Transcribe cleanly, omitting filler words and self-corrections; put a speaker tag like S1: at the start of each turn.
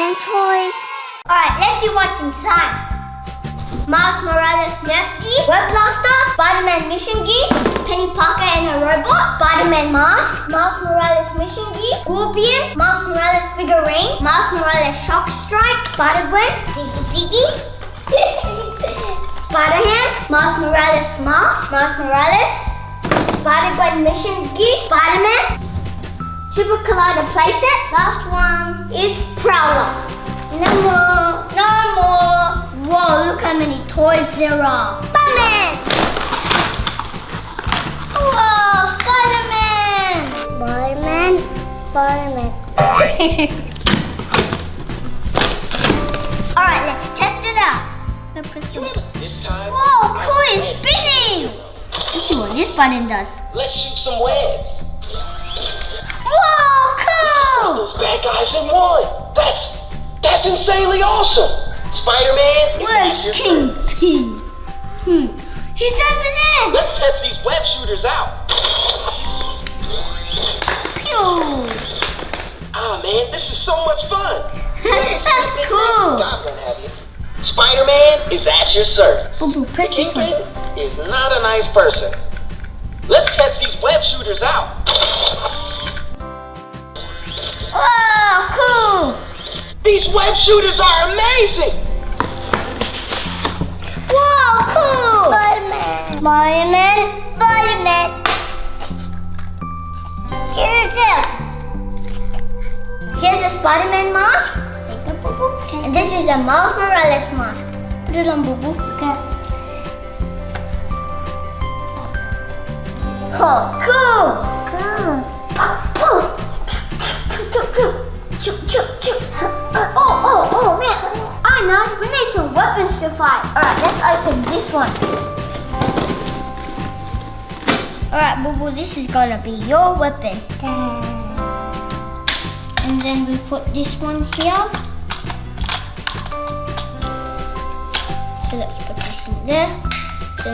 S1: Spider-Man toys. Alright, let's see what's inside. Miles Morales Nerf Gear, Web Blaster, Spider-Man Mission Gear, Penny Parker and a robot, Spider-Man mask, Miles Morales Mission Gear, Scorpion, Miles Morales figurine, Miles Morales Shock Strike, Spider-Gwen, Piggy, Spider-Ham, Miles Morales mask, Miles Morales, Spider-Gwen Mission Gear, Spider-Man, Super Collider playset. Last one is Prowler. No more. No more. Whoa, look how many toys there are. Spider-Man! Whoa, Spider-Man! Spider-Man, Spider-Man. Alright, let's test it out. Whoa, cool, it's spinning! Let's see what this button does.
S2: Let's shoot some webs.
S1: Whoa, cool!
S2: Those bad guys in one. That's insanely awesome. Spider-Man,
S1: Where's Kingpin? He's over there!
S2: Let's test these web shooters out.
S1: Pew!
S2: Ah, man, this is so much fun.
S1: That's cool!
S2: Goblin, have you? Spider-Man is at your service.
S1: Boo boo, press this one.
S2: Kingpin is not a nice person. Let's test these web shooters out.
S1: Whoa, cool!
S2: These web shooters are amazing.
S1: Whoa, cool! Spider-Man! Spider-Man! Spider-Man! Here's the Spider-Man mask. And this is the Miles Morales mask. Put it on, boo-boo. Okay. Oh, cool! Oh, man. I know. We need some weapons to fight. Alright, let's open this one. Alright, boo-boo, this is gonna be your weapon. And then we put this one here. So let's put this in there.